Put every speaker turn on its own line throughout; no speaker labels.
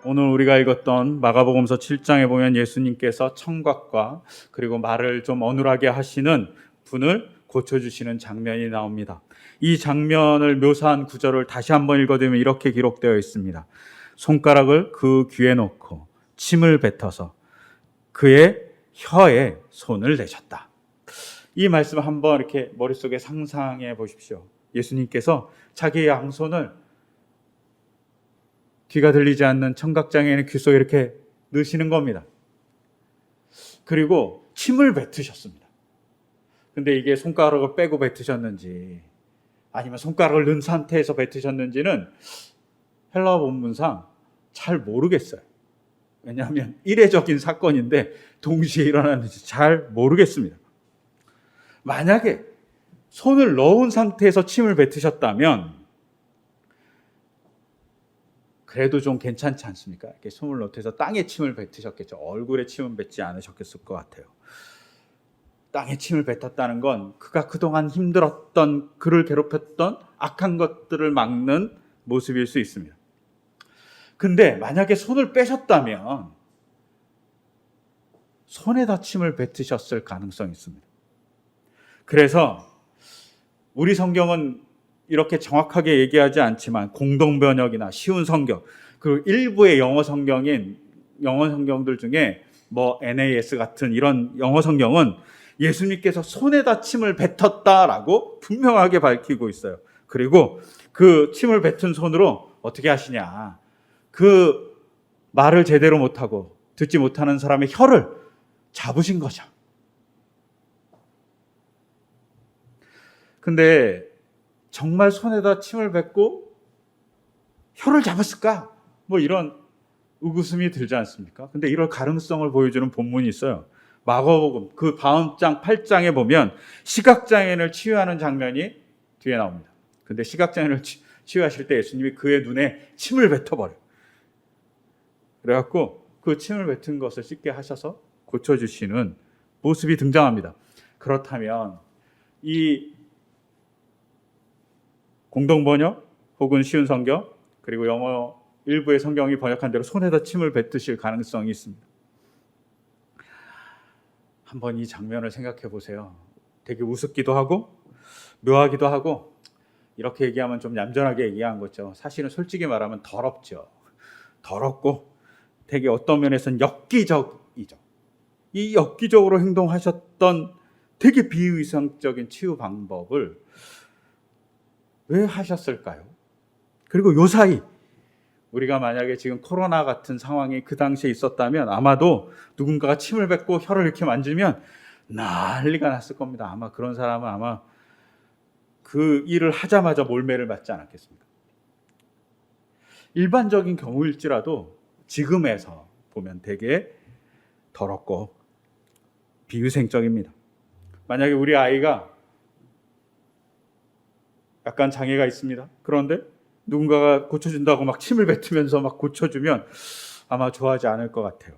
오늘 우리가 읽었던 마가복음서 7장에 보면 예수님께서 청각과 그리고 말을 좀 어눌하게 하시는 분을 고쳐주시는 장면이 나옵니다. 이 장면을 묘사한 구절을 다시 한번 읽어드리면 이렇게 기록되어 있습니다. 손가락을 그 귀에 놓고 침을 뱉어서 그의 혀에 손을 내셨다. 이 말씀을 한번 이렇게 머릿속에 상상해 보십시오. 예수님께서 자기의 양손을 귀가 들리지 않는 청각장애인의 귀 속에 이렇게 넣으시는 겁니다. 그리고 침을 뱉으셨습니다. 근데 이게 손가락을 빼고 뱉으셨는지 아니면 손가락을 넣은 상태에서 뱉으셨는지는 헬라어 본문상 잘 모르겠어요. 왜냐하면 이례적인 사건인데 동시에 일어났는지 잘 모르겠습니다. 만약에 손을 넣은 상태에서 침을 뱉으셨다면 그래도 좀 괜찮지 않습니까? 이렇게 손을 넣어서 땅에 침을 뱉으셨겠죠. 얼굴에 침은 뱉지 않으셨겠을 것 같아요. 땅에 침을 뱉었다는 건 그가 그동안 힘들었던, 그를 괴롭혔던 악한 것들을 막는 모습일 수 있습니다. 근데 만약에 손을 빼셨다면 손에다 침을 뱉으셨을 가능성이 있습니다. 그래서 우리 성경은 이렇게 정확하게 얘기하지 않지만 공동번역이나 쉬운 성경, 그리고 일부의 영어 성경들 중에 뭐 NAS 같은 이런 영어 성경은 예수님께서 손에다 침을 뱉었다라고 분명하게 밝히고 있어요. 그리고 그 침을 뱉은 손으로 어떻게 하시냐, 그 말을 제대로 못하고 듣지 못하는 사람의 혀를 잡으신 거죠. 근데 정말 손에다 침을 뱉고 혀를 잡았을까? 뭐 이런 의구심이 들지 않습니까? 근데 이럴 가능성을 보여주는 본문이 있어요. 마가복음 그 다음 장 8장에 보면 시각장애인을 치유하는 장면이 뒤에 나옵니다. 근데 시각장애인을 치유하실 때 예수님이 그의 눈에 침을 뱉어버려요. 그래갖고 그 침을 뱉은 것을 씻게 하셔서 고쳐주시는 모습이 등장합니다. 그렇다면 이 공동번역 혹은 쉬운 성경 그리고 영어 일부의 성경이 번역한 대로 손에다 침을 뱉으실 가능성이 있습니다. 한번 이 장면을 생각해 보세요. 되게 우습기도 하고 묘하기도 하고 이렇게 얘기하면 좀 얌전하게 얘기한 거죠. 사실은 솔직히 말하면 더럽죠. 더럽고 되게 어떤 면에서는 엽기적이죠. 이 엽기적으로 행동하셨던 되게 비위상적인 치유 방법을 왜 하셨을까요? 그리고 요 사이 우리가 만약에 지금 코로나 같은 상황이 그 당시에 있었다면 아마도 누군가가 침을 뱉고 혀를 이렇게 만지면 난리가 났을 겁니다. 아마 그런 사람은 아마 그 일을 하자마자 몰매를 맞지 않았겠습니까? 일반적인 경우일지라도 지금에서 보면 되게 더럽고 비위생적입니다. 만약에 우리 아이가 약간 장애가 있습니다. 그런데 누군가가 고쳐준다고 막 침을 뱉으면서 막 고쳐주면 아마 좋아하지 않을 것 같아요.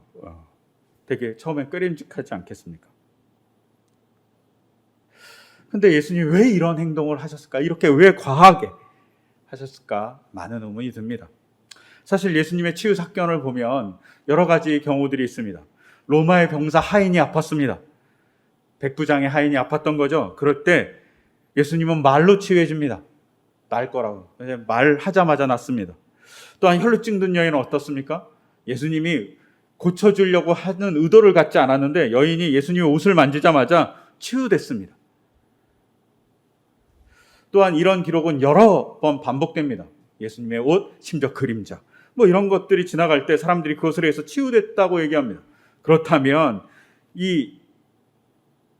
되게 처음엔 꺼림직하지 않겠습니까? 근데 예수님이 왜 이런 행동을 하셨을까? 이렇게 왜 과하게 하셨을까? 많은 의문이 듭니다. 사실 예수님의 치유 사건을 보면 여러 가지 경우들이 있습니다. 로마의 병사 하인이 아팠습니다. 백부장의 하인이 아팠던 거죠. 그럴 때 예수님은 말로 치유해 줍니다. 날 거라고. 말하자마자 낫습니다. 또한 혈루증 든 여인은 어떻습니까? 예수님이 고쳐주려고 하는 의도를 갖지 않았는데 여인이 예수님의 옷을 만지자마자 치유됐습니다. 또한 이런 기록은 여러 번 반복됩니다. 예수님의 옷, 심지어 그림자. 뭐 이런 것들이 지나갈 때 사람들이 그것을 해서 치유됐다고 얘기합니다. 그렇다면 이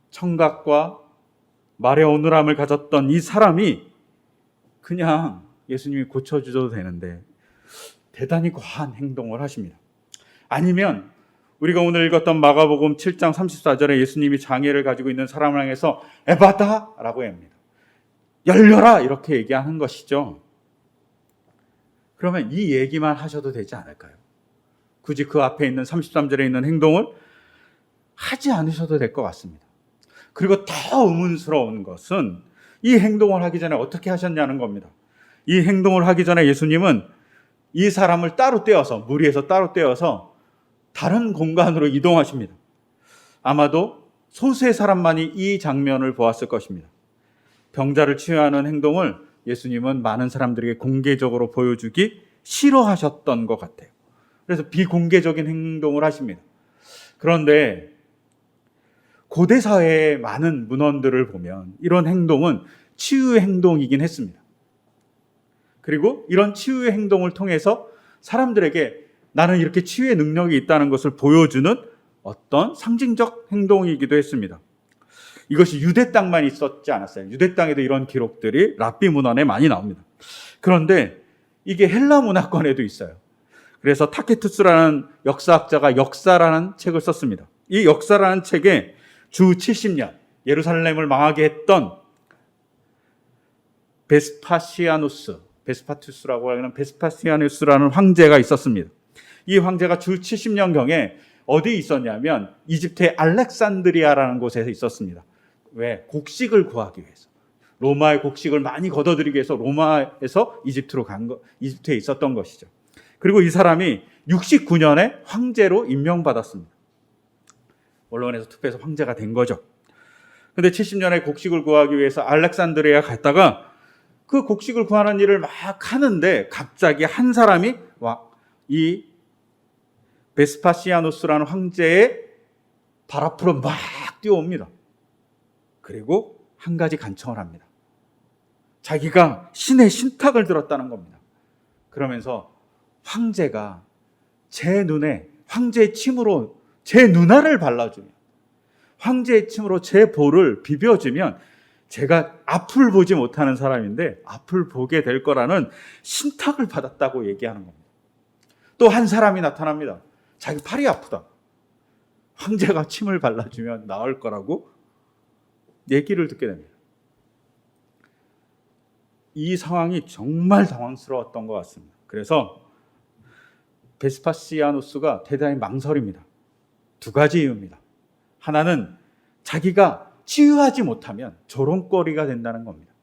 청각과 말의 어눌함을 가졌던 이 사람이 그냥 예수님이 고쳐주셔도 되는데 대단히 과한 행동을 하십니다. 아니면 우리가 오늘 읽었던 마가복음 7장 34절에 예수님이 장애를 가지고 있는 사람을 향해서 에바다라고 합니다. 열려라 이렇게 얘기하는 것이죠. 그러면 이 얘기만 하셔도 되지 않을까요? 굳이 그 앞에 있는 33절에 있는 행동을 하지 않으셔도 될 것 같습니다. 그리고 더 의문스러운 것은 이 행동을 하기 전에 어떻게 하셨냐는 겁니다. 이 행동을 하기 전에 예수님은 이 사람을 따로 떼어서, 무리에서 따로 떼어서 다른 공간으로 이동하십니다. 아마도 소수의 사람만이 이 장면을 보았을 것입니다. 병자를 치유하는 행동을 예수님은 많은 사람들에게 공개적으로 보여주기 싫어하셨던 것 같아요. 그래서 비공개적인 행동을 하십니다. 그런데 고대 사회의 많은 문헌들을 보면 이런 행동은 치유의 행동이긴 했습니다. 그리고 이런 치유의 행동을 통해서 사람들에게 나는 이렇게 치유의 능력이 있다는 것을 보여주는 어떤 상징적 행동이기도 했습니다. 이것이 유대 땅만 있었지 않았어요. 유대 땅에도 이런 기록들이 랍비 문헌에 많이 나옵니다. 그런데 이게 헬라 문화권에도 있어요. 그래서 타케투스라는 역사학자가 역사라는 책을 썼습니다. 이 역사라는 책에 주 70년 예루살렘을 망하게 했던 베스파티우스라고 하는 베스파시아누스라는 황제가 있었습니다. 이 황제가 주 70년경에 어디 있었냐면 이집트의 알렉산드리아라는 곳에 있었습니다. 왜? 곡식을 구하기 위해서. 로마의 곡식을 많이 걷어들이기 위해서 로마에서 이집트에 있었던 것이죠. 그리고 이 사람이 69년에 황제로 임명받았습니다. 언론에서 투표해서 황제가 된 거죠. 근데 70년에 곡식을 구하기 위해서 알렉산드리아 갔다가 그 곡식을 구하는 일을 막 하는데 갑자기 한 사람이 이 베스파시아누스라는 황제의 발 앞으로 막 뛰어옵니다. 그리고 한 가지 간청을 합니다. 자기가 신의 신탁을 들었다는 겁니다. 그러면서 황제가 제 눈에 황제의 침으로 제 눈알을 발라주면, 황제의 침으로 제 볼을 비벼주면 제가 앞을 보지 못하는 사람인데 앞을 보게 될 거라는 신탁을 받았다고 얘기하는 겁니다. 또 한 사람이 나타납니다. 자기 팔이 아프다. 황제가 침을 발라주면 나을 거라고 얘기를 듣게 됩니다. 이 상황이 정말 당황스러웠던 것 같습니다. 그래서 베스파시아누스가 대단히 망설입니다. 두 가지 이유입니다. 하나는 자기가 치유하지 못하면 조롱거리가 된다는 겁니다.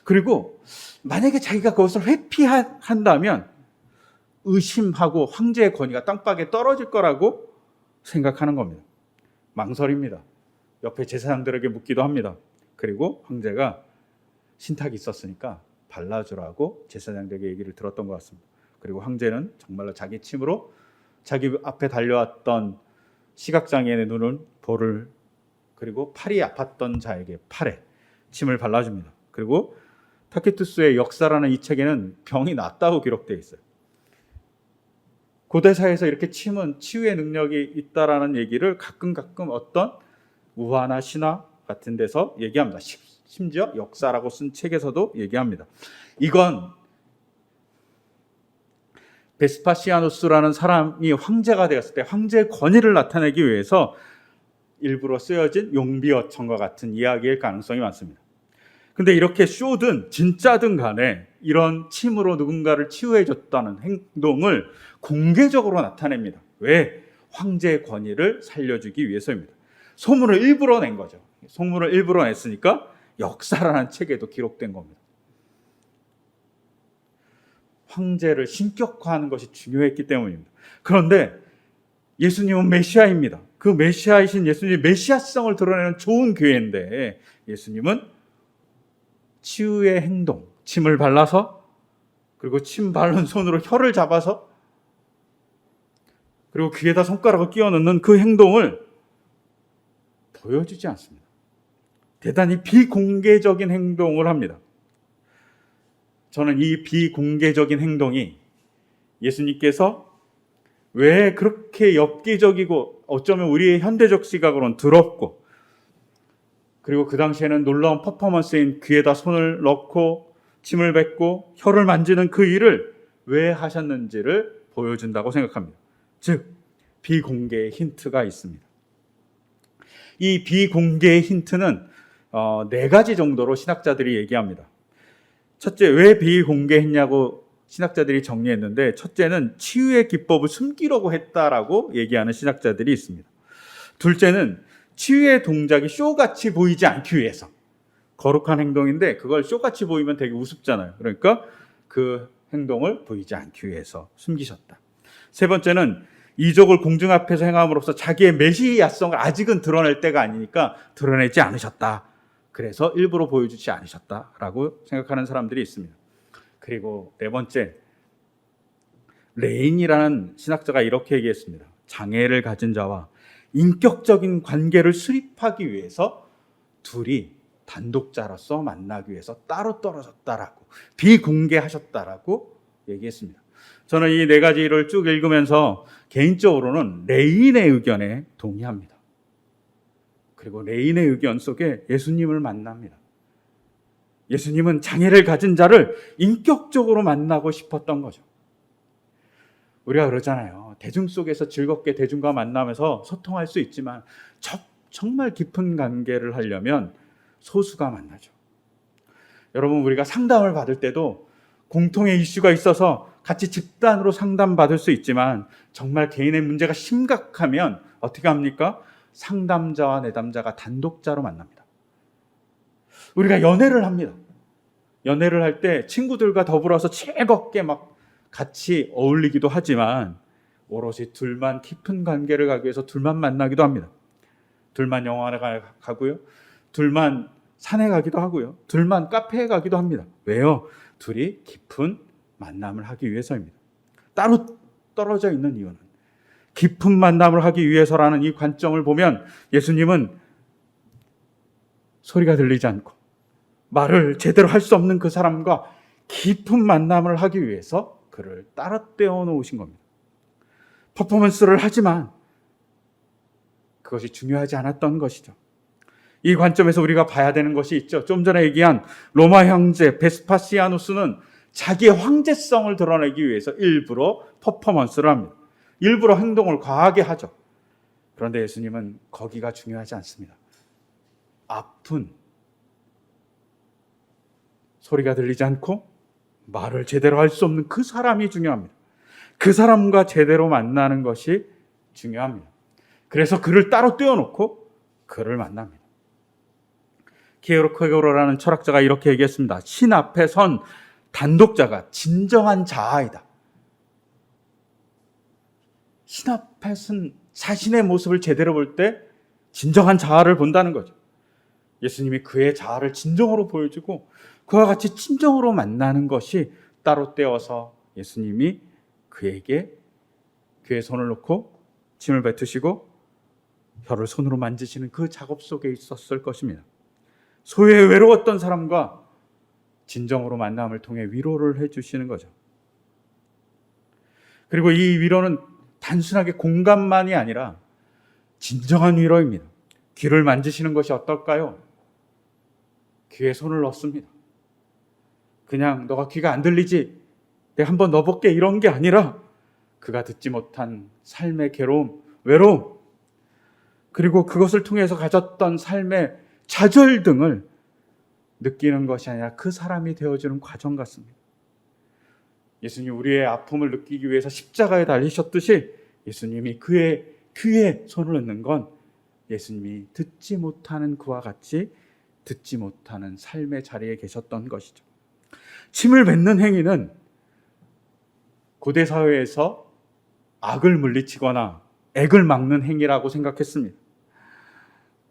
그리고 만약에 자기가 그것을 회피한다면 의심하고 황제의 권위가 땅바닥에 떨어질 거라고 생각하는 겁니다. 망설입니다. 옆에 제사장들에게 묻기도 합니다. 그리고 황제가 신탁이 있었으니까 발라주라고 제사장들에게 얘기를 들었던 것 같습니다. 그리고 황제는 정말로 자기 침으로 자기 앞에 달려왔던 시각장애인의 눈을 볼을, 그리고 팔이 아팠던 자에게 팔에 침을 발라줍니다. 그리고 타케투스의 역사라는 이 책에는 병이 낫다고 기록되어 있어요. 고대 사회에서 이렇게 침은 치유의 능력이 있다라는 얘기를 가끔 어떤 우화나 신화 같은 데서 얘기합니다. 심지어 역사라고 쓴 책에서도 얘기합니다. 이건 베스파시아누스라는 사람이 황제가 되었을 때 황제의 권위를 나타내기 위해서 일부러 쓰여진 용비어천과 같은 이야기일 가능성이 많습니다. 근데 이렇게 쇼든 진짜든 간에 이런 침으로 누군가를 치유해줬다는 행동을 공개적으로 나타냅니다. 왜? 황제의 권위를 살려주기 위해서입니다. 소문을 일부러 낸 거죠. 소문을 일부러 냈으니까 역사라는 책에도 기록된 겁니다. 황제를 신격화하는 것이 중요했기 때문입니다. 그런데 예수님은 메시아입니다. 그 메시아이신 예수님이 메시아성을 드러내는 좋은 교회인데 예수님은 치유의 행동, 침을 발라서, 그리고 침 바른 손으로 혀를 잡아서, 그리고 귀에다 손가락을 끼워 넣는 그 행동을 보여주지 않습니다. 대단히 비공개적인 행동을 합니다. 저는 이 비공개적인 행동이 예수님께서 왜 그렇게 엽기적이고 어쩌면 우리의 현대적 시각으로는 더럽고, 그리고 그 당시에는 놀라운 퍼포먼스인 귀에다 손을 넣고 침을 뱉고 혀를 만지는 그 일을 왜 하셨는지를 보여준다고 생각합니다. 즉, 비공개의 힌트가 있습니다. 이 비공개의 힌트는 4가지 정도로 신학자들이 얘기합니다. 첫째, 왜 비공개했냐고 신학자들이 정리했는데, 첫째는 치유의 기법을 숨기려고 했다라고 얘기하는 신학자들이 있습니다. 둘째는 치유의 동작이 쇼같이 보이지 않기 위해서. 거룩한 행동인데 그걸 쇼같이 보이면 되게 우습잖아요. 그러니까 그 행동을 보이지 않기 위해서 숨기셨다. 세 번째는 이적을 공중 앞에서 행함으로써 자기의 메시아성을 아직은 드러낼 때가 아니니까 드러내지 않으셨다. 그래서 일부러 보여주지 않으셨다라고 생각하는 사람들이 있습니다. 그리고 네 번째, 레인이라는 신학자가 이렇게 얘기했습니다. 장애를 가진 자와 인격적인 관계를 수립하기 위해서 둘이 단독자로서 만나기 위해서 따로 떨어졌다라고, 비공개하셨다라고 얘기했습니다. 저는 이 네 가지를 쭉 읽으면서 개인적으로는 레인의 의견에 동의합니다. 그리고 레인의 의견 속에 예수님을 만납니다. 예수님은 장애를 가진 자를 인격적으로 만나고 싶었던 거죠. 우리가 그러잖아요. 대중 속에서 즐겁게 대중과 만나면서 소통할 수 있지만 정말 깊은 관계를 하려면 소수가 만나죠. 여러분, 우리가 상담을 받을 때도 공통의 이슈가 있어서 같이 집단으로 상담받을 수 있지만 정말 개인의 문제가 심각하면 어떻게 합니까? 상담자와 내담자가 단독자로 만납니다. 우리가 연애를 합니다. 연애를 할 때 친구들과 더불어서 즐겁게 막 같이 어울리기도 하지만 오롯이 둘만 깊은 관계를 가기 위해서 둘만 만나기도 합니다. 둘만 영화관에 가고요. 둘만 산에 가기도 하고요. 둘만 카페에 가기도 합니다. 왜요? 둘이 깊은 만남을 하기 위해서입니다. 따로 떨어져 있는 이유는 깊은 만남을 하기 위해서라는 이 관점을 보면 예수님은 소리가 들리지 않고 말을 제대로 할 수 없는 그 사람과 깊은 만남을 하기 위해서 그를 따로 떼어 놓으신 겁니다. 퍼포먼스를 하지만 그것이 중요하지 않았던 것이죠. 이 관점에서 우리가 봐야 되는 것이 있죠. 좀 전에 얘기한 로마 형제 베스파시아누스는 자기의 황제성을 드러내기 위해서 일부러 퍼포먼스를 합니다. 일부러 행동을 과하게 하죠. 그런데 예수님은 거기가 중요하지 않습니다. 아픈, 소리가 들리지 않고 말을 제대로 할 수 없는 그 사람이 중요합니다. 그 사람과 제대로 만나는 것이 중요합니다. 그래서 그를 따로 떼어놓고 그를 만납니다. 키에로코게로라는 철학자가 이렇게 얘기했습니다. 신 앞에 선 단독자가 진정한 자아이다. 신 앞에 선 자신의 모습을 제대로 볼 때 진정한 자아를 본다는 거죠. 예수님이 그의 자아를 진정으로 보여주고 그와 같이 진정으로 만나는 것이 따로 떼어서 예수님이 그에게 귀에 손을 놓고 침을 뱉으시고 혀를 손으로 만지시는 그 작업 속에 있었을 것입니다. 소외 외로웠던 사람과 진정으로 만남을 통해 위로를 해주시는 거죠. 그리고 이 위로는 단순하게 공감만이 아니라 진정한 위로입니다. 귀를 만지시는 것이 어떨까요? 귀에 손을 넣습니다. 그냥 너가 귀가 안 들리지? 내가 한번 넣어볼게 이런 게 아니라 그가 듣지 못한 삶의 괴로움, 외로움, 그리고 그것을 통해서 가졌던 삶의 좌절 등을 느끼는 것이 아니라 그 사람이 되어주는 과정 같습니다. 예수님 우리의 아픔을 느끼기 위해서 십자가에 달리셨듯이 예수님이 그의 귀에 손을 넣는 건 예수님이 듣지 못하는 그와 같이 듣지 못하는 삶의 자리에 계셨던 것이죠. 침을 뱉는 행위는 고대 사회에서 악을 물리치거나 액을 막는 행위라고 생각했습니다.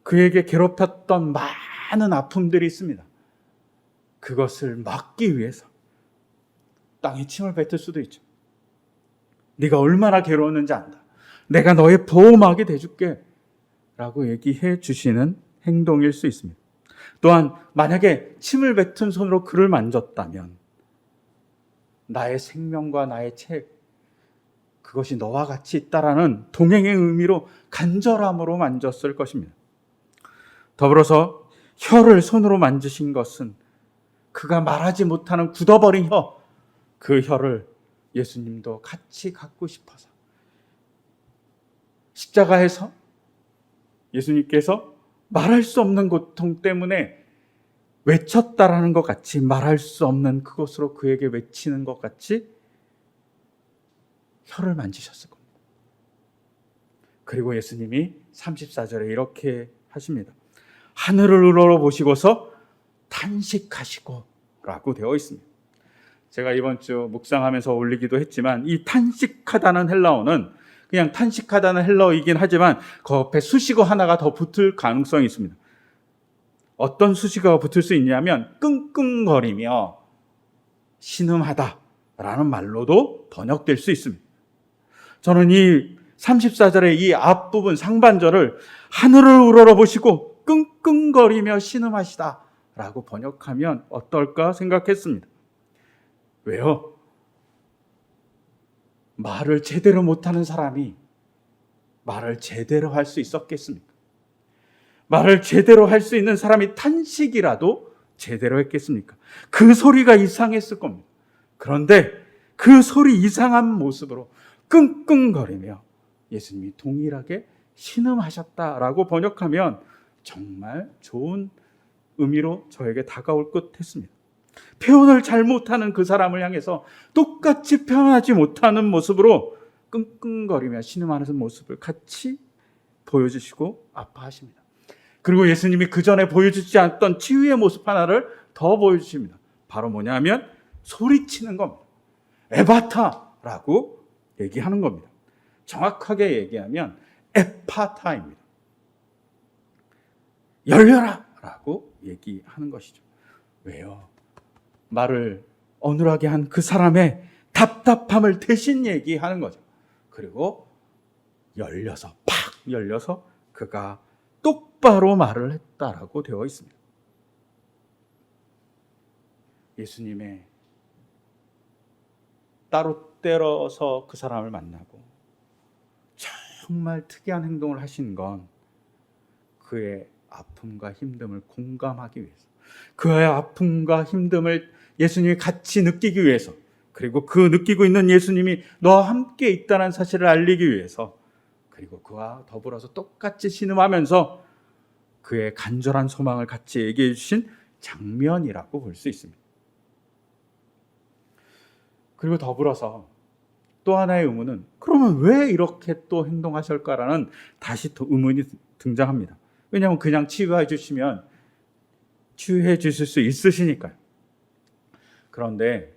그에게 괴롭혔던 많은 아픔들이 있습니다. 그것을 막기 위해서 땅에 침을 뱉을 수도 있죠. 네가 얼마나 괴로웠는지 안다. 내가 너의 보호막이 돼줄게 라고 얘기해 주시는 행동일 수 있습니다. 또한 만약에 침을 뱉은 손으로 그를 만졌다면 나의 생명과 나의 책, 그것이 너와 같이 있다라는 동행의 의미로 간절함으로 만졌을 것입니다. 더불어서 혀를 손으로 만지신 것은 그가 말하지 못하는 굳어버린 혀, 그 혀를 예수님도 같이 갖고 싶어서 십자가에서 예수님께서 말할 수 없는 고통 때문에 외쳤다라는 것 같이 말할 수 없는 그것으로 그에게 외치는 것 같이 혀를 만지셨을 겁니다. 그리고 예수님이 34절에 이렇게 하십니다. 하늘을 우러러보시고서 탄식하시고 라고 되어 있습니다. 제가 이번 주 묵상하면서 올리기도 했지만 이 탄식하다는 헬라어는 그냥 탄식하다는 헬라어이긴 하지만 그 옆에 수식어 하나가 더 붙을 가능성이 있습니다. 어떤 수식어가 붙을 수 있냐면 끙끙거리며 신음하다라는 말로도 번역될 수 있습니다. 저는 이 34절의 이 앞부분 상반절을 하늘을 우러러보시고 끙끙거리며 신음하시다라고 번역하면 어떨까 생각했습니다. 왜요? 말을 제대로 못하는 사람이 말을 제대로 할 수 있었겠습니까? 말을 제대로 할 수 있는 사람이 탄식이라도 제대로 했겠습니까? 그 소리가 이상했을 겁니다. 그런데 그 소리 이상한 모습으로 끙끙거리며 예수님이 동일하게 신음하셨다라고 번역하면 정말 좋은 의미로 저에게 다가올 듯 했습니다. 표현을 잘못하는 그 사람을 향해서 똑같이 표현하지 못하는 모습으로 끙끙거리며 신음하는 모습을 같이 보여주시고 아파하십니다. 그리고 예수님이 그 전에 보여주지 않았던 치유의 모습 하나를 더 보여주십니다. 바로 뭐냐면 소리치는 겁니다. 에바타라고 얘기하는 겁니다. 정확하게 얘기하면 에파타입니다. 열려라 라고 얘기하는 것이죠. 왜요? 말을 어눌하게 한 그 사람의 답답함을 대신 얘기하는 거죠. 그리고 열려서 팍 열려서 그가 똑바로 말을 했다라고 되어 있습니다. 예수님의 따로 때려서 그 사람을 만나고 정말 특이한 행동을 하신 건 그의 아픔과 힘듦을 공감하기 위해서, 그의 아픔과 힘듦을 예수님이 같이 느끼기 위해서, 그리고 그 느끼고 있는 예수님이 너와 함께 있다는 사실을 알리기 위해서, 그리고 그와 더불어서 똑같이 신음하면서 그의 간절한 소망을 같이 얘기해 주신 장면이라고 볼 수 있습니다. 그리고 더불어서 또 하나의 의문은 그러면 왜 이렇게 또 행동하실까라는 다시 또 의문이 등장합니다. 왜냐하면 그냥 치유해 주시면 치유해 주실 수 있으시니까요. 그런데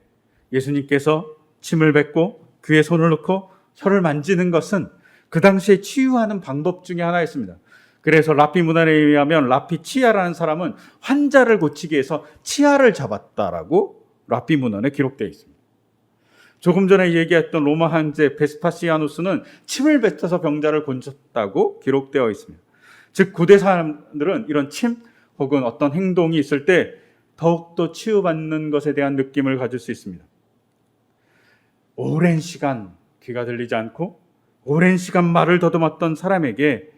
예수님께서 침을 뱉고 귀에 손을 넣고 혀를 만지는 것은 그 당시에 치유하는 방법 중에 하나였습니다. 그래서 라피 문헌에 의하면 라피 치아라는 사람은 환자를 고치기 위해서 치아를 잡았다라고 라피 문헌에 기록되어 있습니다. 조금 전에 얘기했던 로마 황제 베스파시아누스는 침을 뱉어서 병자를 고쳤다고 기록되어 있습니다. 즉 고대 사람들은 이런 침 혹은 어떤 행동이 있을 때 더욱더 치유받는 것에 대한 느낌을 가질 수 있습니다. 오랜 시간 귀가 들리지 않고 오랜 시간 말을 더듬었던 사람에게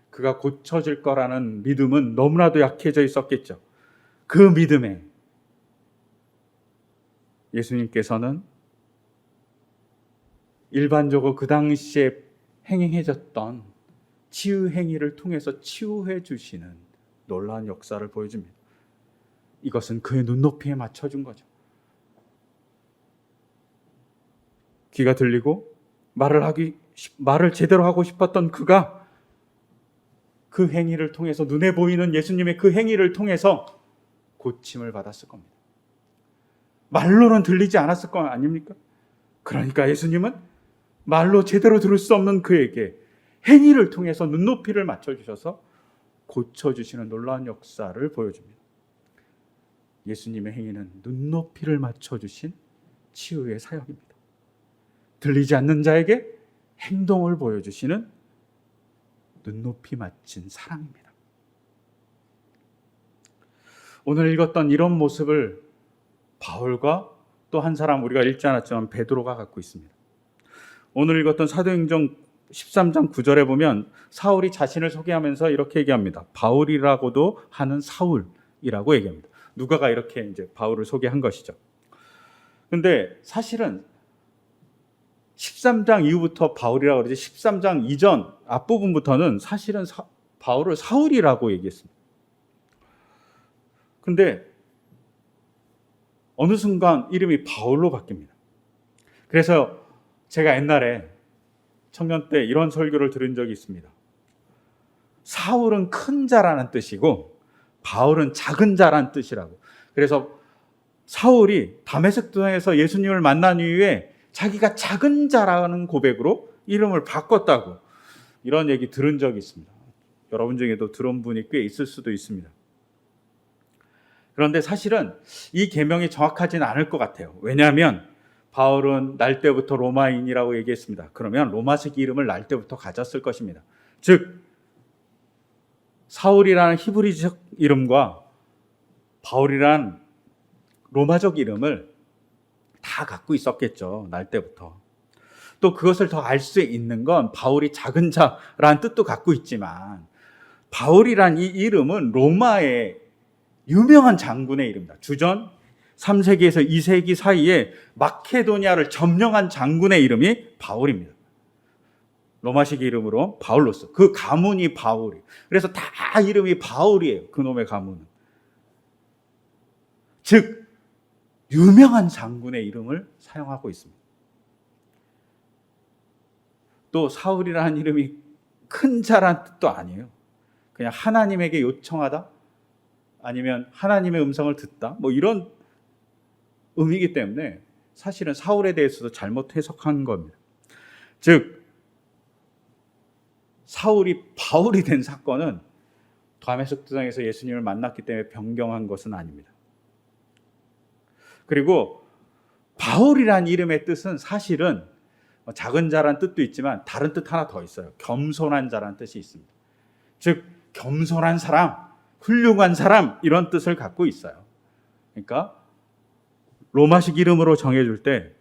그가 고쳐질 거라는 믿음은 너무나도 약해져 있었겠죠. 그 믿음에 예수님께서는 일반적으로 그 당시에 행해졌던 치유 행위를 통해서 치유해 주시는 놀라운 역사를 보여줍니다. 이것은 그의 눈높이에 맞춰준 거죠. 귀가 들리고 말을 제대로 하고 싶었던 그가 그 행위를 통해서, 눈에 보이는 예수님의 그 행위를 통해서 고침을 받았을 겁니다. 말로는 들리지 않았을 거 아닙니까? 그러니까 예수님은 말로 제대로 들을 수 없는 그에게 행위를 통해서 눈높이를 맞춰주셔서 고쳐주시는 놀라운 역사를 보여줍니다. 예수님의 행위는 눈높이를 맞춰주신 치유의 사역입니다. 들리지 않는 자에게 행동을 보여주시는 눈높이 맞춘 사랑입니다. 오늘 읽었던 이런 모습을 바울과 또 한 사람, 우리가 읽지 않았지만 베드로가 갖고 있습니다. 오늘 읽었던 사도행전 13장 9절에 보면 사울이 자신을 소개하면서 이렇게 얘기합니다. 바울이라고도 하는 사울이라고 얘기합니다. 누가가 이렇게 이제 바울을 소개한 것이죠. 근데 사실은 13장 이후부터 바울이라고 그러지 13장 이전 앞부분부터는 사실은 바울을 사울이라고 얘기했습니다. 근데 어느 순간 이름이 바울로 바뀝니다. 그래서 제가 옛날에 청년 때 이런 설교를 들은 적이 있습니다. 사울은 큰 자라는 뜻이고 바울은 작은 자라는 뜻이라고. 그래서 사울이 다메섹 도상에서 예수님을 만난 이후에 자기가 작은 자라는 고백으로 이름을 바꿨다고 이런 얘기 들은 적이 있습니다. 여러분 중에도 들은 분이 꽤 있을 수도 있습니다. 그런데 사실은 이 계명이 정확하지는 않을 것 같아요. 왜냐하면 바울은 날 때부터 로마인이라고 얘기했습니다. 그러면 로마식 이름을 날 때부터 가졌을 것입니다. 즉 사울이라는 히브리적 이름과 바울이라는 로마적 이름을 다 갖고 있었겠죠. 날 때부터. 또 그것을 더 알 수 있는 건 바울이 작은 자라는 뜻도 갖고 있지만 바울이란 이 이름은 로마의 유명한 장군의 이름입니다. 주전 3세기에서 2세기 사이에 마케도니아를 점령한 장군의 이름이 바울입니다. 로마식 이름으로 바울로스. 그 가문이 바울이에요. 그래서 다 이름이 바울이에요. 그놈의 가문은. 즉 유명한 장군의 이름을 사용하고 있습니다. 또 사울이라는 이름이 큰 자란 뜻도 아니에요. 그냥 하나님에게 요청하다 아니면 하나님의 음성을 듣다 뭐 이런 의미이기 때문에 사실은 사울에 대해서도 잘못 해석한 겁니다. 즉 사울이 바울이 된 사건은 다메섹 도상에서 예수님을 만났기 때문에 변경한 것은 아닙니다. 그리고 바울이란 이름의 뜻은 사실은 작은 자란 뜻도 있지만 다른 뜻 하나 더 있어요. 겸손한 자란 뜻이 있습니다. 즉 겸손한 사람, 훌륭한 사람 이런 뜻을 갖고 있어요. 그러니까 로마식 이름으로 정해줄 때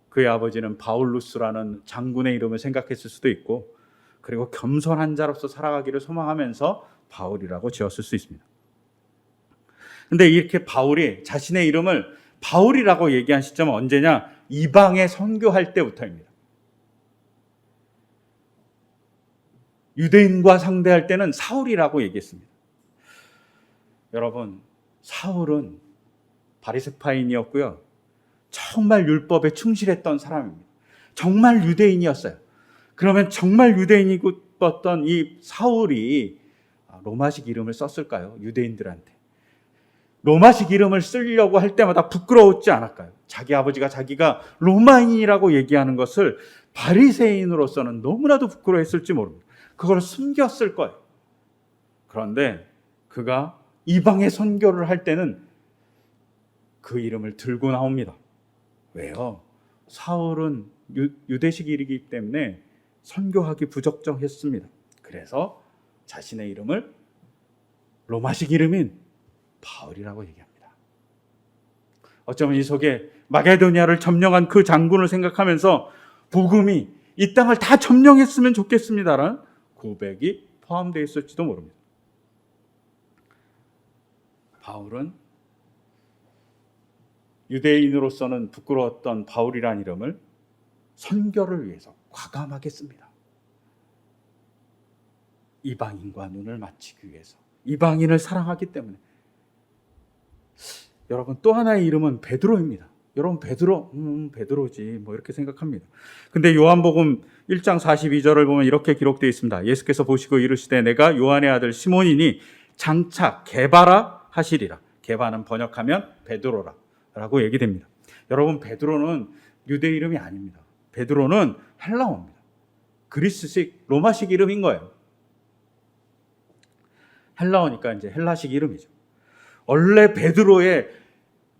그의 아버지는 바울루스라는 장군의 이름을 생각했을 수도 있고 그리고 겸손한 자로서 살아가기를 소망하면서 바울이라고 지었을 수 있습니다. 그런데 이렇게 바울이 자신의 이름을 바울이라고 얘기한 시점은 언제냐? 이방에 선교할 때부터입니다. 유대인과 상대할 때는 사울이라고 얘기했습니다. 여러분, 사울은 바리새파인이었고요. 정말 율법에 충실했던 사람입니다. 정말 유대인이었어요. 그러면 정말 유대인이었던 이 사울이 로마식 이름을 썼을까요? 유대인들한테. 로마식 이름을 쓰려고 할 때마다 부끄러웠지 않을까요? 자기 아버지가 자기가 로마인이라고 얘기하는 것을 바리새인으로서는 너무나도 부끄러워했을지 모릅니다. 그걸 숨겼을 거예요. 그런데 그가 이방의 선교를 할 때는 그 이름을 들고 나옵니다. 왜요? 사울은 유대식 이름이기 때문에 선교하기 부적정했습니다. 그래서 자신의 이름을 로마식 이름인 바울이라고 얘기합니다. 어쩌면 이 속에 마게도니아를 점령한 그 장군을 생각하면서 복음이 이 땅을 다 점령했으면 좋겠습니다라는 고백이 포함되어 있을지도 모릅니다. 바울은 유대인으로서는 부끄러웠던 바울이라는 이름을 선교를 위해서 과감하게 씁니다. 이방인과 눈을 맞추기 위해서. 이방인을 사랑하기 때문에. 여러분 또 하나의 이름은 베드로입니다. 여러분 베드로, 베드로지 뭐 이렇게 생각합니다. 근데 요한복음 1장 42절을 보면 이렇게 기록되어 있습니다. 예수께서 보시고 이르시되 내가 요한의 아들 시몬이니 장차 게바라 하시리라. 게바는 번역하면 베드로라 라고 얘기됩니다. 여러분 베드로는 유대 이름이 아닙니다. 베드로는 헬라어입니다. 그리스식 로마식 이름인 거예요. 헬라어니까 이제 헬라식 이름이죠. 원래 베드로의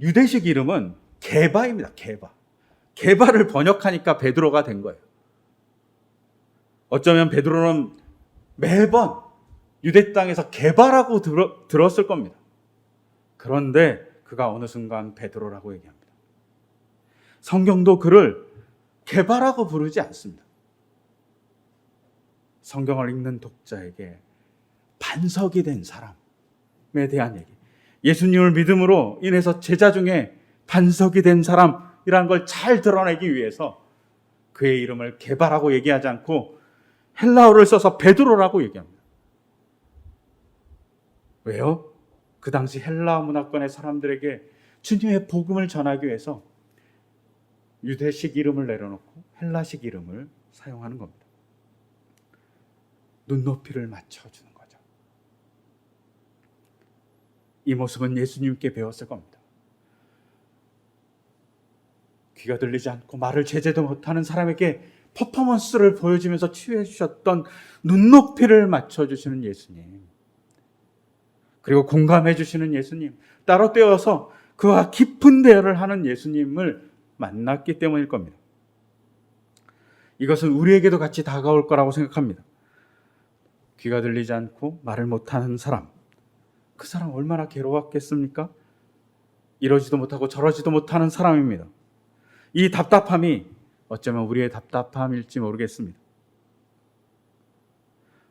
유대식 이름은 게바입니다. 게바. 게바를 번역하니까 베드로가 된 거예요. 어쩌면 베드로는 매번 유대 땅에서 게바라고 들었을 겁니다. 그런데 그가 어느 순간 베드로라고 얘기합니다. 성경도 그를 게바라고 부르지 않습니다. 성경을 읽는 독자에게 반석이 된 사람에 대한 얘기. 예수님을 믿음으로 인해서 제자 중에 반석이 된 사람이라는 걸 잘 드러내기 위해서 그의 이름을 게바라고 얘기하지 않고 헬라어를 써서 베드로라고 얘기합니다. 왜요? 그 당시 헬라 문화권의 사람들에게 주님의 복음을 전하기 위해서 유대식 이름을 내려놓고 헬라식 이름을 사용하는 겁니다. 눈높이를 맞춰주는 거죠. 이 모습은 예수님께 배웠을 겁니다. 귀가 들리지 않고 말을 제대로 못하는 사람에게 퍼포먼스를 보여주면서 치유해 주셨던 눈높이를 맞춰주시는 예수님, 그리고 공감해 주시는 예수님, 따로 떼어서 그와 깊은 대화를 하는 예수님을 만났기 때문일 겁니다. 이것은 우리에게도 같이 다가올 거라고 생각합니다. 귀가 들리지 않고 말을 못하는 사람, 그 사람 얼마나 괴로웠겠습니까? 이러지도 못하고 저러지도 못하는 사람입니다. 이 답답함이 어쩌면 우리의 답답함일지 모르겠습니다.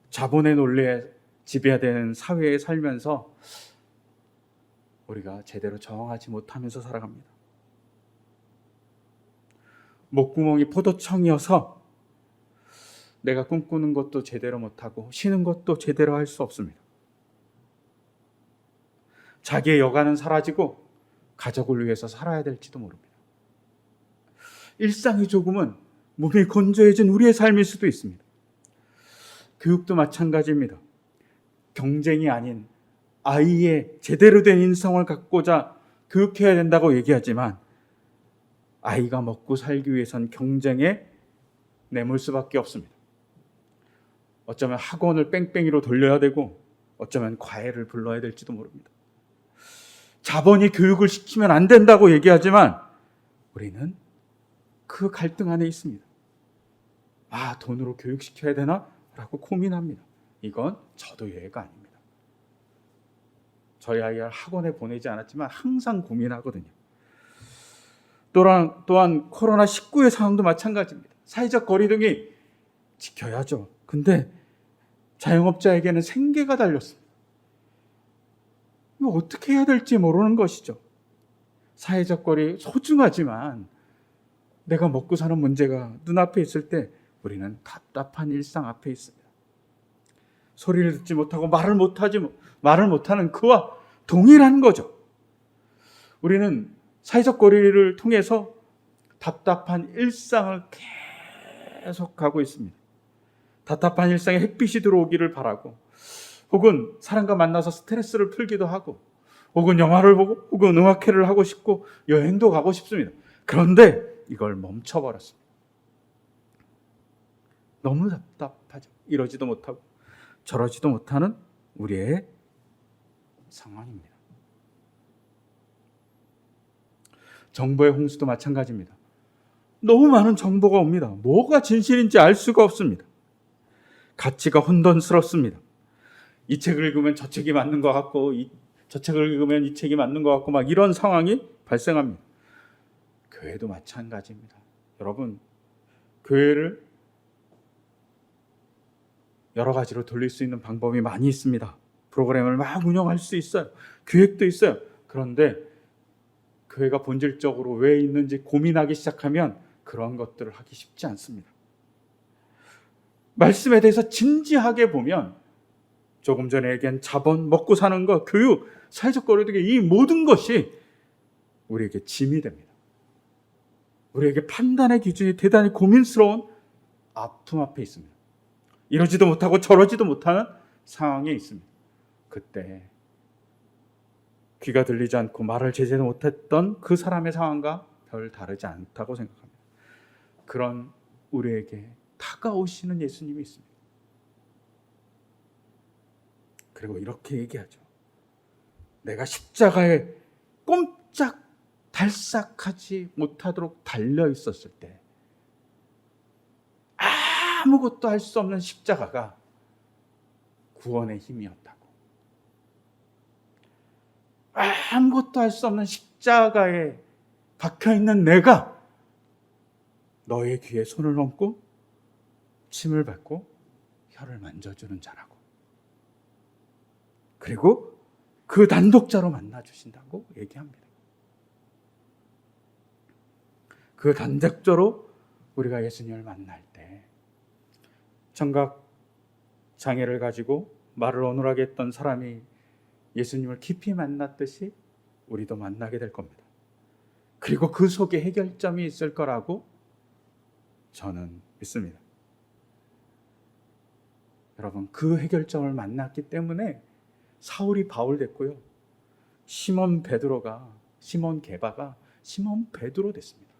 자본의 논리에 지배되는 사회에 살면서 우리가 제대로 저항하지 못하면서 살아갑니다. 목구멍이 포도청이어서 내가 꿈꾸는 것도 제대로 못하고 쉬는 것도 제대로 할 수 없습니다. 자기의 여가는 사라지고 가족을 위해서 살아야 될지도 모릅니다. 일상이 조금은 몸이 건조해진 우리의 삶일 수도 있습니다. 교육도 마찬가지입니다. 경쟁이 아닌 아이의 제대로 된 인성을 갖고자 교육해야 된다고 얘기하지만 아이가 먹고 살기 위해선 경쟁에 내몰 수밖에 없습니다. 어쩌면 학원을 뺑뺑이로 돌려야 되고 어쩌면 과외를 불러야 될지도 모릅니다. 자본이 교육을 시키면 안 된다고 얘기하지만 우리는 그 갈등 안에 있습니다. 돈으로 교육시켜야 되나? 라고 고민합니다. 이건 저도 예외가 아닙니다. 저희 아이를 학원에 보내지 않았지만 항상 고민하거든요. 또한 코로나19의 상황도 마찬가지입니다. 사회적 거리두기 지켜야죠. 근데 자영업자에게는 생계가 달렸습니다. 이거 어떻게 해야 될지 모르는 것이죠. 사회적 거리 소중하지만 내가 먹고 사는 문제가 눈앞에 있을 때 우리는 답답한 일상 앞에 있습니다. 소리를 듣지 못하고 말을 못하는 그와 동일한 거죠. 우리는 사회적 거리를 통해서 답답한 일상을 계속 가고 있습니다. 답답한 일상에 햇빛이 들어오기를 바라고, 혹은 사람과 만나서 스트레스를 풀기도 하고, 혹은 영화를 보고, 혹은 음악회를 하고 싶고, 여행도 가고 싶습니다. 그런데 이걸 멈춰버렸습니다. 너무 답답하죠. 이러지도 못하고 저러지도 못하는 우리의 상황입니다. 정보의 홍수도 마찬가지입니다. 너무 많은 정보가 옵니다. 뭐가 진실인지 알 수가 없습니다. 가치가 혼돈스럽습니다. 이 책을 읽으면 저 책이 맞는 것 같고, 저 책을 읽으면 이 책이 맞는 것 같고, 막 이런 상황이 발생합니다. 교회도 마찬가지입니다. 여러분, 교회를 여러 가지로 돌릴 수 있는 방법이 많이 있습니다. 프로그램을 막 운영할 수 있어요. 계획도 있어요. 그런데 교회가 본질적으로 왜 있는지 고민하기 시작하면 그런 것들을 하기 쉽지 않습니다. 말씀에 대해서 진지하게 보면 조금 전에 얘기한 자본, 먹고 사는 것, 교육, 사회적 거리두기, 이 모든 것이 우리에게 짐이 됩니다. 우리에게 판단의 기준이 대단히 고민스러운 아픔 앞에 있습니다. 이러지도 못하고 저러지도 못하는 상황에 있습니다. 그때 귀가 들리지 않고 말을 제대로 못했던 그 사람의 상황과 별 다르지 않다고 생각합니다. 그런 우리에게 다가오시는 예수님이 있습니다. 그리고 이렇게 얘기하죠. 내가 십자가에 꼼짝 달싹하지 못하도록 달려 있었을 때 아무것도 할 수 없는 십자가가 구원의 힘이었다고. 아무것도 할 수 없는 십자가에 박혀있는 내가 너의 귀에 손을 얹고 침을 뱉고 혀를 만져주는 자라고. 그리고 그 단독자로 만나주신다고 얘기합니다. 그 단독자로 우리가 예수님을 만날 때 청각 장애를 가지고 말을 어눌하게 했던 사람이 예수님을 깊이 만났듯이 우리도 만나게 될 겁니다. 그리고 그 속에 해결점이 있을 거라고 저는 믿습니다. 여러분, 그 해결점을 만났기 때문에 사울이 바울 됐고요. 시몬 게바가 시몬 베드로 됐습니다.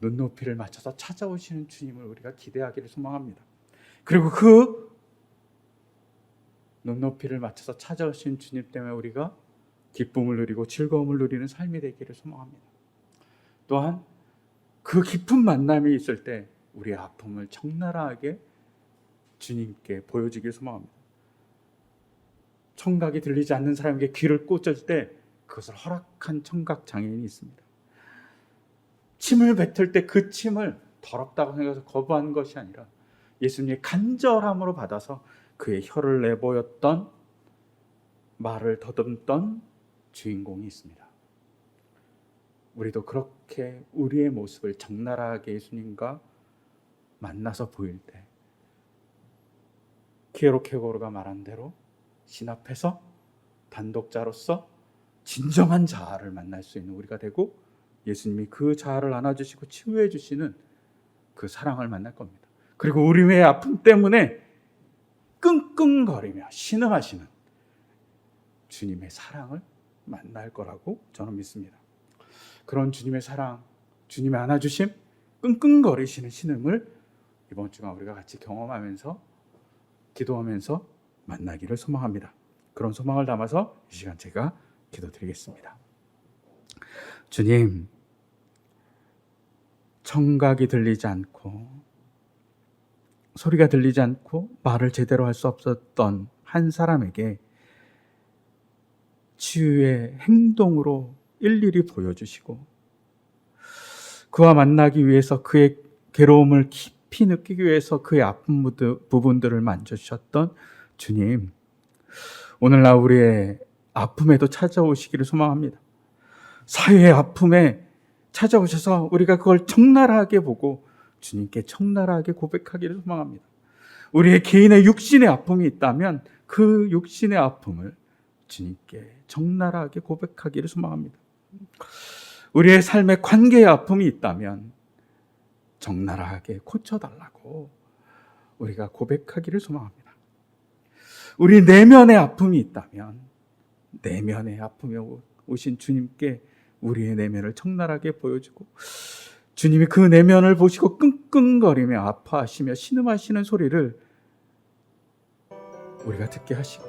눈높이를 맞춰서 찾아오시는 주님을 우리가 기대하기를 소망합니다. 그리고 그 눈높이를 맞춰서 찾아오신 주님 때문에 우리가 기쁨을 누리고 즐거움을 누리는 삶이 되기를 소망합니다. 또한 그 깊은 만남이 있을 때 우리의 아픔을 적나라하게 주님께 보여주길 소망합니다. 청각이 들리지 않는 사람에게 귀를 꽂을 때 그것을 허락한 청각 장애인이 있습니다. 침을 뱉을 때 그 침을 더럽다고 생각해서 거부한 것이 아니라 예수님의 간절함으로 받아서 그의 혀를 내보였던, 말을 더듬던 주인공이 있습니다. 우리도 그렇게 우리의 모습을 적나라하게 예수님과 만나서 보일 때 키에로케고르가 말한 대로 신 앞에서 단독자로서 진정한 자아를 만날 수 있는 우리가 되고 예수님이 그 자아를 안아주시고 치유해 주시는 그 사랑을 만날 겁니다. 그리고 우리의 아픔 때문에 끙끙거리며 신음하시는 주님의 사랑을 만날 거라고 저는 믿습니다. 그런 주님의 사랑, 주님의 안아주심, 끙끙거리시는 신음을 이번 주간 우리가 같이 경험하면서 기도하면서 만나기를 소망합니다. 그런 소망을 담아서 이 시간 제가 기도드리겠습니다. 주님, 청각이 들리지 않고 소리가 들리지 않고 말을 제대로 할 수 없었던 한 사람에게 치유의 행동으로 일일이 보여주시고 그와 만나기 위해서 그의 괴로움을 깊이 느끼기 위해서 그의 아픈 부분들을 만져주셨던 주님, 오늘날 우리의 아픔에도 찾아오시기를 소망합니다. 사회의 아픔에 찾아오셔서 우리가 그걸 적나라하게 보고 주님께 적나라하게 고백하기를 소망합니다. 우리의 개인의 육신의 아픔이 있다면 그 육신의 아픔을 주님께 적나라하게 고백하기를 소망합니다. 우리의 삶의 관계의 아픔이 있다면 적나라하게 고쳐달라고 우리가 고백하기를 소망합니다. 우리 내면의 아픔이 있다면 내면의 아픔에 오신 주님께 우리의 내면을 적나라하게 보여주고 주님이 그 내면을 보시고 끙끙거리며 아파하시며 신음하시는 소리를 우리가 듣게 하시고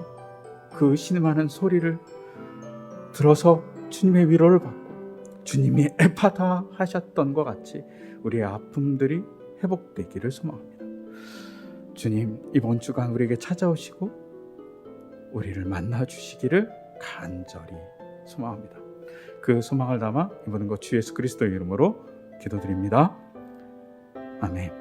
그 신음하는 소리를 들어서 주님의 위로를 받고 주님이 에파다 하셨던 것 같이 우리의 아픔들이 회복되기를 소망합니다. 주님, 이번 주간 우리에게 찾아오시고 우리를 만나주시기를 간절히 소망합니다. 그 소망을 담아 이 모든 것 주 예수 그리스도의 이름으로 기도드립니다. 아멘.